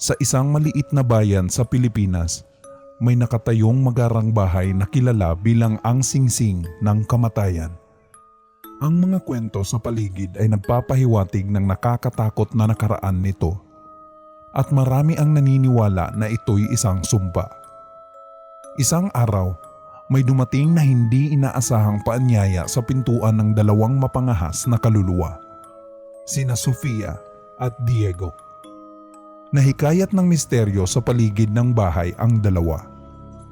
Sa isang maliit na bayan sa Pilipinas, may nakatayong magarang bahay na kilala bilang ang singsing ng kamatayan. Ang mga kwento sa paligid ay nagpapahiwatig ng nakakatakot na nakaraan nito at marami ang naniniwala na ito'y isang sumpa. Isang araw, may dumating na hindi inaasahang paanyaya sa pintuan ng dalawang mapangahas na kaluluwa, sina Sofia at Diego. Nahikayat ng misteryo sa paligid ng bahay ang dalawa,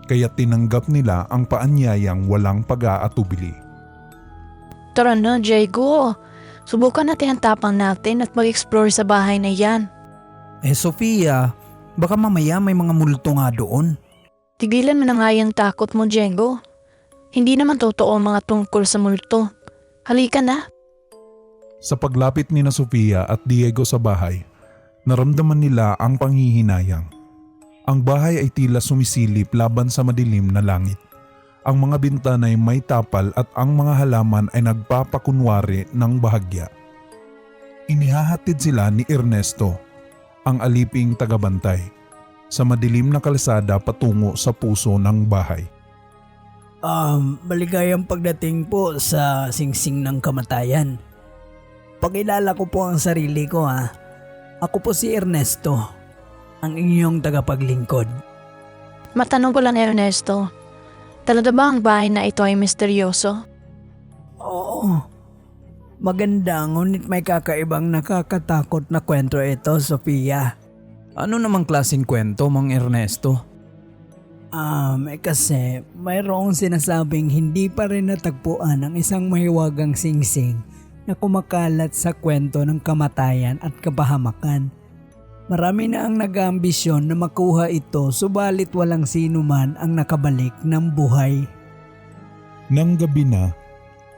kaya tinanggap nila ang paanyayang walang pag-aatubili. Tara na, Diego. Subukan natin ang tapang natin at mag-explore sa bahay na yan. Sofia, baka mamaya may mga multo nga doon. Tigilan mo na nga yung takot mo, Diego. Hindi naman totoo ang mga tungkol sa multo. Halika na. Sa paglapit ni na Sofia at Diego sa bahay, naramdaman nila ang panghihinayang. Ang bahay ay tila sumisilip laban sa madilim na langit. Ang mga bintana ay may tapal at ang mga halaman ay nagpapakunwari ng bahagya. Inihahatid sila ni Ernesto, ang aliping tagabantay, sa madilim na kalsada patungo sa puso ng bahay. Maligayang pagdating po sa singsing ng kamatayan. Pakilala ko po ang sarili ko ha. Ako po si Ernesto, ang inyong tagapaglingkod. Matanong ko lang, Ernesto. Talaga ba ang bahay na ito ay misteryoso? Oo. Maganda, ngunit may kakaibang nakakatakot na kwento ito, Sofia. Ano namang klaseng kwento, Mang Ernesto? Kasi mayroong sinasabing hindi pa rin natagpuan ang isang mahiwagang singsing na kumakalat sa kwento ng kamatayan at kabahamakan. Marami na ang nag-aambisyon na makuha ito, subalit walang sino man ang nakabalik ng buhay. Nang gabi na,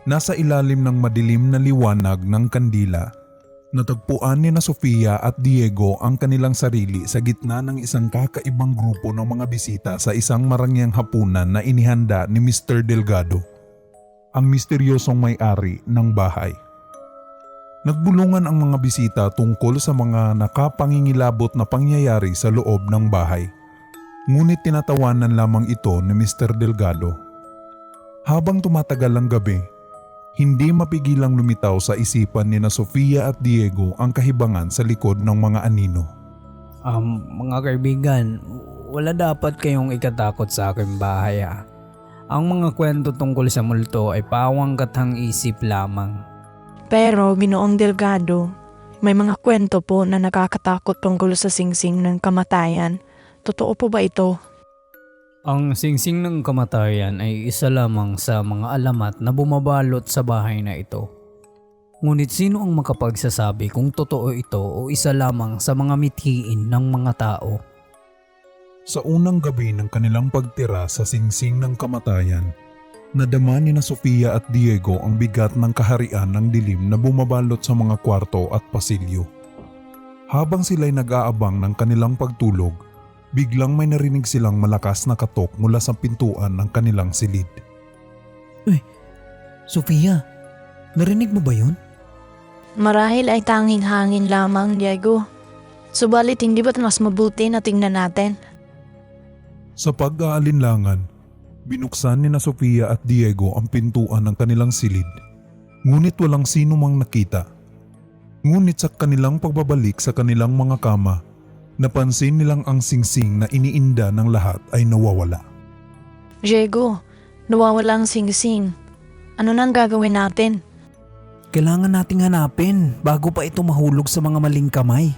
nasa ilalim ng madilim na liwanag ng kandila, natagpuan ni na Sofia at Diego ang kanilang sarili sa gitna ng isang kakaibang grupo ng mga bisita sa isang marangyang hapunan na inihanda ni Mr. Delgado, ang misteryosong may-ari ng bahay. Nagbulungan ang mga bisita tungkol sa mga nakapangingilabot na pangyayari sa loob ng bahay. Ngunit tinatawanan lamang ito ni Mr. Delgado. Habang tumatagal ang gabi, hindi mapigilang lumitaw sa isipan ni na Sofia at Diego ang kahibangan sa likod ng mga anino. Mga kaibigan, wala dapat kayong ikatakot sa aking bahay ha. Ang mga kwento tungkol sa multo ay pawang kathang isip lamang. Pero, Ginoong Delgado, may mga kwento po na nakakatakot tungkol sa singsing ng kamatayan. Totoo po ba ito? Ang singsing ng kamatayan ay isa lamang sa mga alamat na bumabalot sa bahay na ito. Ngunit sino ang makapagsasabi kung totoo ito o isa lamang sa mga mithiin ng mga tao? Sa unang gabi ng kanilang pagtira sa singsing ng kamatayan, nadama ni na Sofia at Diego ang bigat ng kaharian ng dilim na bumabalot sa mga kwarto at pasilyo. Habang sila'y nag-aabang ng kanilang pagtulog, biglang may narinig silang malakas na katok mula sa pintuan ng kanilang silid. Sofia, narinig mo ba yun? Marahil ay tanging hangin lamang, Diego. Subalit hindi ba't mas mabuti na tingnan natin? Sa pag-aalinlangan, binuksan ni na Sofia at Diego ang pintuan ng kanilang silid, ngunit walang sino mang nakita. Ngunit sa kanilang pagbabalik sa kanilang mga kama, napansin nilang ang singsing na iniinda ng lahat ay nawawala. Diego, nawawala ang singsing. Ano nang gagawin natin? Kailangan nating hanapin bago pa ito mahulog sa mga maling kamay.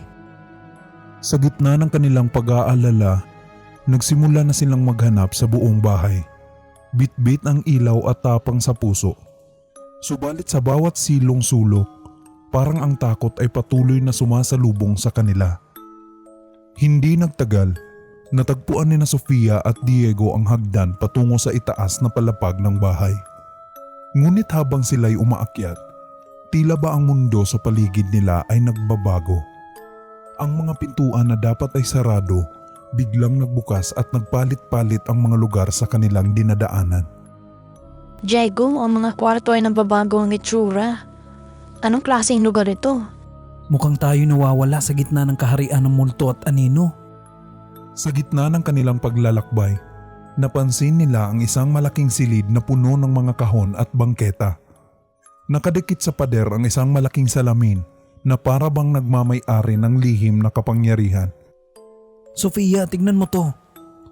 Sa gitna ng kanilang pag-aalala, nagsimula na silang maghanap sa buong bahay. Bit-bit ang ilaw at tapang sa puso. Subalit sa bawat silong-sulok, parang ang takot ay patuloy na sumasalubong sa kanila. Hindi nagtagal, natagpuan ni na Sofia at Diego ang hagdan patungo sa itaas na palapag ng bahay. Ngunit habang sila'y umaakyat, tila ba ang mundo sa paligid nila ay nagbabago. Ang mga pintuan na dapat ay sarado, biglang nagbukas at nagpalit-palit ang mga lugar sa kanilang dinadaanan. Diego, ang mga kwarto ay nababago ang itsura. Anong klaseng lugar ito? Mukhang tayo nawawala sa gitna ng kaharian ng multo at anino. Sa gitna ng kanilang paglalakbay, napansin nila ang isang malaking silid na puno ng mga kahon at bangketa. Nakadikit sa pader ang isang malaking salamin na para bang nagmamay-ari ng lihim na kapangyarihan. Sofia, tignan mo to.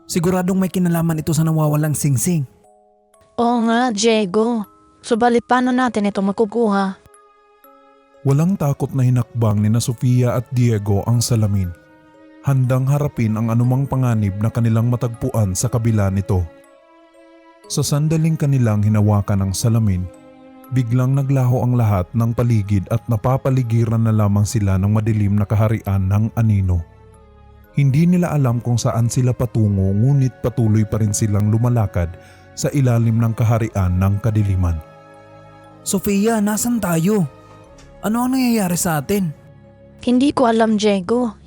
Siguradong may kinalaman ito sa nawawalang singsing. Oo nga, Diego. Subalit paano natin ito makukuha? Walang takot na hinakbang ni na Sofia at Diego ang salamin. Handang harapin ang anumang panganib na kanilang matagpuan sa kabila nito. Sa sandaling kanilang hinawakan ang salamin, biglang naglaho ang lahat ng paligid at napapaligiran na lamang sila ng madilim na kaharian ng anino. Hindi nila alam kung saan sila patungo, ngunit patuloy pa rin silang lumalakad sa ilalim ng kaharian ng kadiliman. Sofia, nasan tayo? Ano ang nangyayari sa atin? Hindi ko alam, Diego.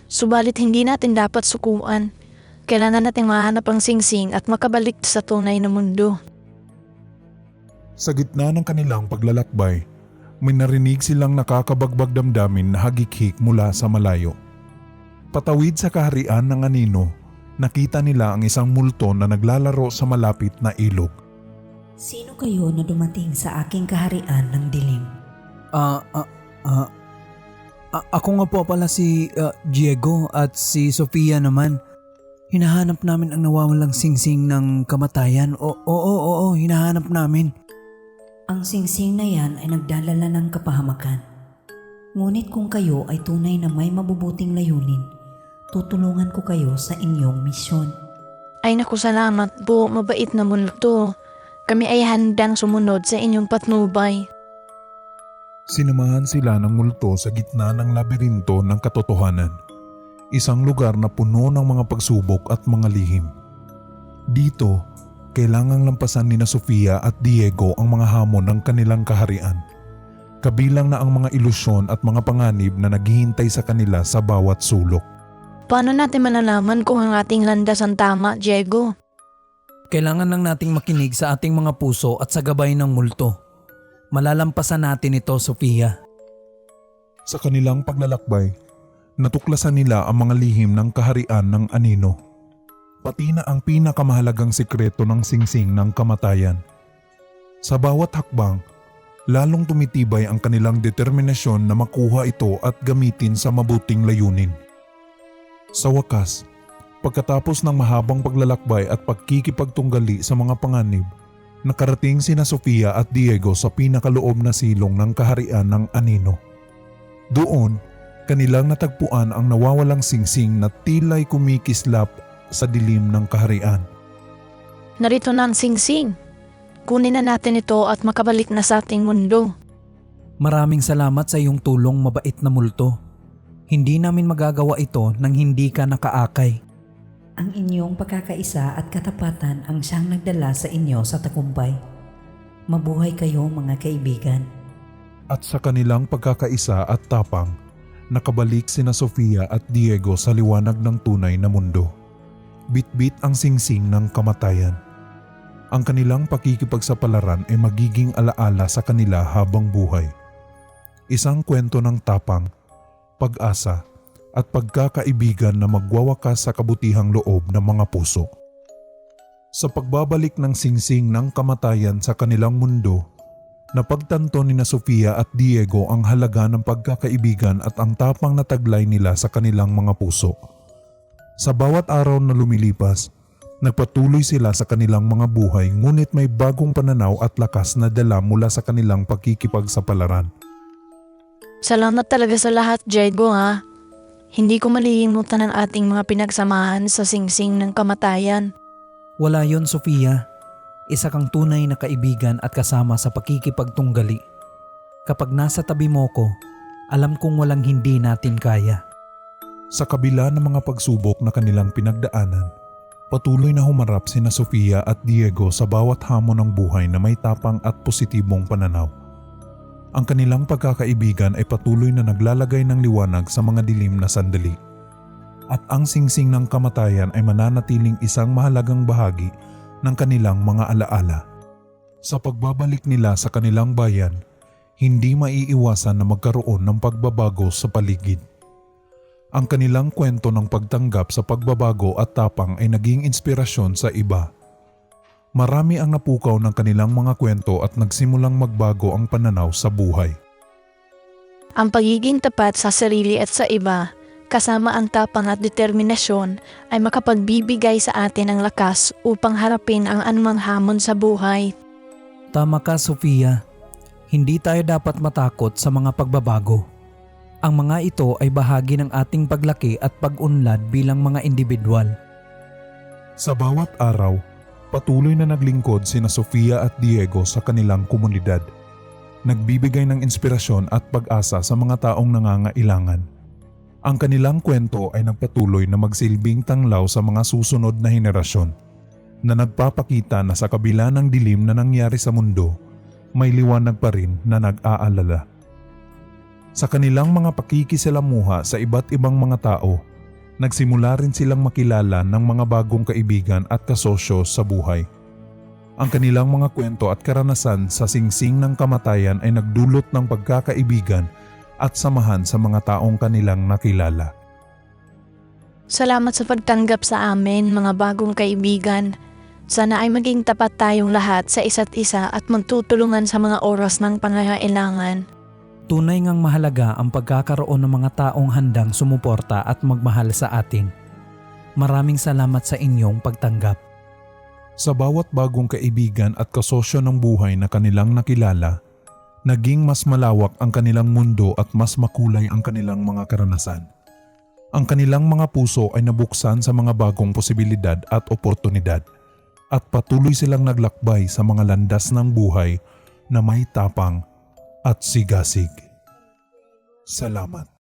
Subalit hindi natin dapat sukuan. Kailangan natin mahanap ang singsing at makabalik sa tunay na mundo. Sa gitna ng kanilang paglalakbay, may narinig silang nakakabagbag damdamin na hagikhik mula sa malayo. Patawid sa kaharian ng anino, nakita nila ang isang multo na naglalaro sa malapit na ilog. Sino kayo na dumating sa aking kaharian ng dilim? Ako nga po pala si Diego at si Sofia naman. Hinahanap namin ang nawawalang singsing ng kamatayan. Oo, hinahanap namin. Ang singsing na yan ay nagdalala ng kapahamakan. Ngunit kung kayo ay tunay na may mabubuting layunin, tutulungan ko kayo sa inyong misyon. Ay naku, salamat po, mabait na multo. Kami ay handang sumunod sa inyong patnubay. Sinamahan sila ng multo sa gitna ng labirinto ng katotohanan. Isang lugar na puno ng mga pagsubok at mga lihim. Dito, kailangang lampasan ni na Sofia at Diego ang mga hamon ng kanilang kaharian. Kabilang na ang mga ilusyon at mga panganib na naghihintay sa kanila sa bawat sulok. Paano natin malalaman kung ang ating landasan tama, Diego? Kailangan lang nating makinig sa ating mga puso at sa gabay ng multo. Malalampasan natin ito, Sofia. Sa kanilang paglalakbay, natuklasan nila ang mga lihim ng kaharian ng anino. Pati na ang pinakamahalagang sikreto ng singsing ng kamatayan. Sa bawat hakbang, lalong tumitibay ang kanilang determinasyon na makuha ito at gamitin sa mabuting layunin. Sa wakas, pagkatapos ng mahabang paglalakbay at pagkikipagtunggali sa mga panganib, nakarating sina Sofia at Diego sa pinakaloob na silong ng kaharian ng anino. Doon, kanilang natagpuan ang nawawalang singsing na tila'y kumikislap sa dilim ng kaharian. Narito na ang singsing. Kunin na natin ito at makabalik na sa ating mundo. Maraming salamat sa iyong tulong, mabait na multo. Hindi namin magagawa ito nang hindi ka nakaakay. Ang inyong pagkakaisa at katapatan ang siyang nagdala sa inyo sa tagumpay. Mabuhay kayo mga kaibigan. At sa kanilang pagkakaisa at tapang, nakabalik sina Sofia at Diego sa liwanag ng tunay na mundo. Bitbit ang singsing ng kamatayan. Ang kanilang pakikipagsapalaran ay magiging alaala sa kanila habang buhay. Isang kwento ng tapang, pag-asa, at pagkakaibigan na magwawakas sa kabutihang loob ng mga puso. Sa pagbabalik ng singsing ng kamatayan sa kanilang mundo, napagtanto ni na Sofia at Diego ang halaga ng pagkakaibigan at ang tapang na taglay nila sa kanilang mga puso. Sa bawat araw na lumilipas, nagpatuloy sila sa kanilang mga buhay, ngunit may bagong pananaw at lakas na dala mula sa kanilang pagkikipagsapalaran. Salamat talaga sa lahat, Diego, ha? Hindi ko malilimutan ang ating mga pinagsamahan sa singsing ng kamatayan. Wala yon, Sofia. Isa kang tunay na kaibigan at kasama sa pakikipagtunggali. Kapag nasa tabi mo ko, alam kong walang hindi natin kaya. Sa kabila ng mga pagsubok na kanilang pinagdaanan, patuloy na humarap sina Sofia at Diego sa bawat hamon ng buhay na may tapang at positibong pananaw. Ang kanilang pagkakaibigan ay patuloy na naglalagay ng liwanag sa mga dilim na sandali. At ang singsing ng kamatayan ay mananatiling isang mahalagang bahagi ng kanilang mga alaala. Sa pagbabalik nila sa kanilang bayan, hindi maiiwasan na magkaroon ng pagbabago sa paligid. Ang kanilang kwento ng pagtanggap sa pagbabago at tapang ay naging inspirasyon sa iba. Marami ang napukaw ng kanilang mga kwento at nagsimulang magbago ang pananaw sa buhay. Ang pagiging tapat sa sarili at sa iba, kasama ang tapang at determinasyon, ay makapagbibigay sa atin ng lakas upang harapin ang anumang hamon sa buhay. Tama ka, Sofia. Hindi tayo dapat matakot sa mga pagbabago. Ang mga ito ay bahagi ng ating paglaki at pag-unlad bilang mga individual. Sa bawat araw, patuloy na naglingkod sina Sofia at Diego sa kanilang komunidad. Nagbibigay ng inspirasyon at pag-asa sa mga taong nangangailangan. Ang kanilang kwento ay nagpatuloy na magsilbing tanglaw sa mga susunod na henerasyon, na nagpapakita na sa kabila ng dilim na nangyari sa mundo, may liwanag pa rin na nag-aalala. Sa kanilang mga pakikisalamuha sa iba't ibang mga tao, nagsimula rin silang makilala ng mga bagong kaibigan at kasosyo sa buhay. Ang kanilang mga kwento at karanasan sa singsing ng kamatayan ay nagdulot ng pagkakaibigan at samahan sa mga taong kanilang nakilala. Salamat sa pagtanggap sa amin, mga bagong kaibigan. Sana ay maging tapat tayong lahat sa isa't isa at magtutulungan sa mga oras ng pangangailangan. Tunay ngang mahalaga ang pagkakaroon ng mga taong handang sumuporta at magmahal sa atin. Maraming salamat sa inyong pagtanggap. Sa bawat bagong kaibigan at kasosyo ng buhay na kanilang nakilala, naging mas malawak ang kanilang mundo at mas makulay ang kanilang mga karanasan. Ang kanilang mga puso ay nabuksan sa mga bagong posibilidad at oportunidad, at patuloy silang naglakbay sa mga landas ng buhay na may tapang at sigasig. Salamat.